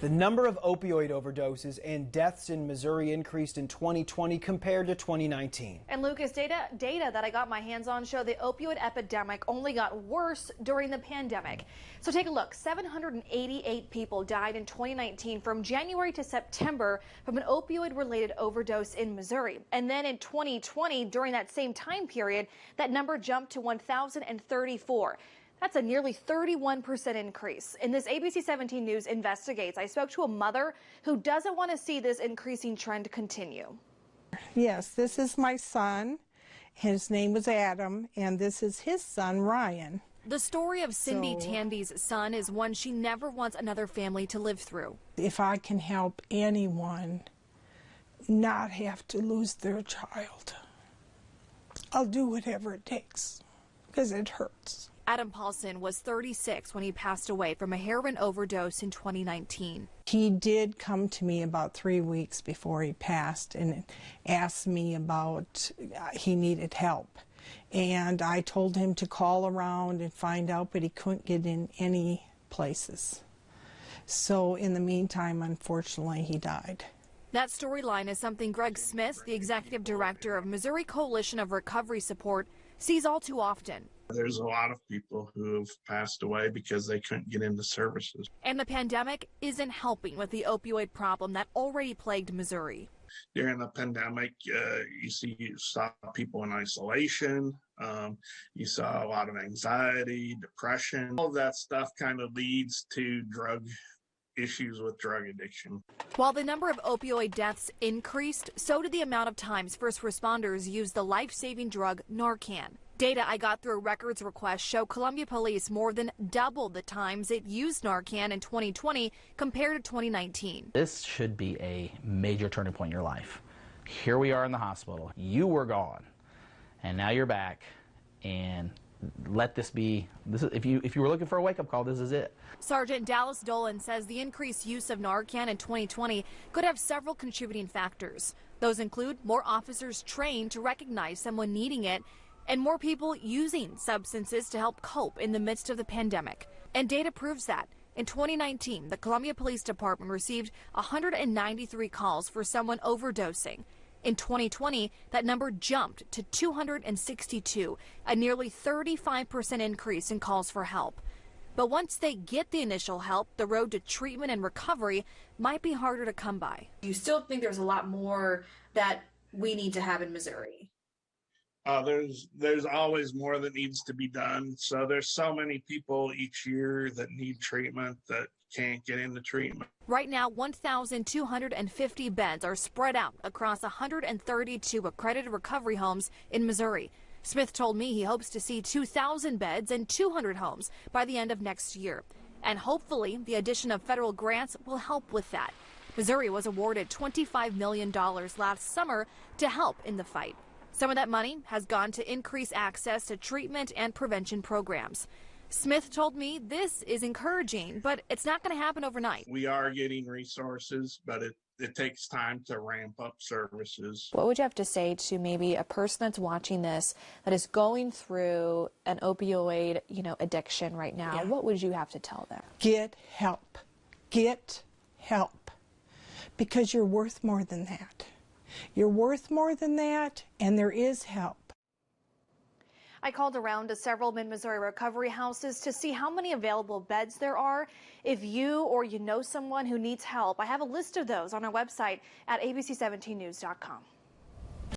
The number of opioid overdoses and deaths in Missouri increased in 2020 compared to 2019. And Lucas, data that I got my hands on show the opioid epidemic only got worse during the pandemic. So take a look. 788 people died in 2019 from January to September from an opioid-related overdose in Missouri. And then in 2020, during that same time period, that number jumped to 1,034. That's a nearly 31% increase. In this ABC 17 News Investigates, I spoke to a mother who doesn't want to see this increasing trend continue. Yes, this is my son. His name was Adam, and this is his son, Ryan. The story of Cindy Tandy's son is one she never wants another family to live through. If I can help anyone not have to lose their child, I'll do whatever it takes, because it hurts. Adam Paulson was 36 when he passed away from a heroin overdose in 2019. He did come to me about 3 weeks before he passed and asked me about he needed help. And I told him to call around and find out, but he couldn't get in any places. So in the meantime, unfortunately, he died. That storyline is something Greg Smith, the executive director of Missouri Coalition of Recovery Support, sees all too often. There's a lot of people who have passed away because they couldn't get into services. And the pandemic isn't helping with the opioid problem that already plagued Missouri. During the pandemic, you saw people in isolation. You saw a lot of anxiety, depression. All of that stuff kind of leads to issues with drug addiction. While the number of opioid deaths increased, so did the amount of times first responders used the life-saving drug Narcan. Data I got through a records request show Columbia Police more than doubled the times it used Narcan in 2020 compared to 2019. This should be a major turning point in your life. Here we are in the hospital. You were gone, and now you're back, and let this be, if you were looking for a wake-up call, this is it. Sergeant Dallas Dolan says the increased use of Narcan in 2020 could have several contributing factors. Those include more officers trained to recognize someone needing it and more people using substances to help cope in the midst of the pandemic. And data proves that. In 2019, the Columbia Police Department received 193 calls for someone overdosing. In 2020, that number jumped to 262, a nearly 35% increase in calls for help. But once they get the initial help, the road to treatment and recovery might be harder to come by. You still think there's a lot more that we need to have in Missouri? There's always more that needs to be done. So there's so many people each year that need treatment that can't get into treatment. Right now, 1,250 beds are spread out across 132 accredited recovery homes in Missouri. Smith told me he hopes to see 2,000 beds and 200 homes by the end of next year. And hopefully the addition of federal grants will help with that. Missouri was awarded $25 million last summer to help in the fight. Some of that money has gone to increase access to treatment and prevention programs. Smith told me this is encouraging, but it's not going to happen overnight. We are getting resources, but it takes time to ramp up services. What would you have to say to maybe a person that's watching this that is going through an opioid, addiction right now? Yeah. What would you have to tell them? Get help. Get help. Because you're worth more than that. You're worth more than that, and there is help. I called around to several mid-Missouri recovery houses to see how many available beds there are. If you or you know someone who needs help, I have a list of those on our website at abc17news.com.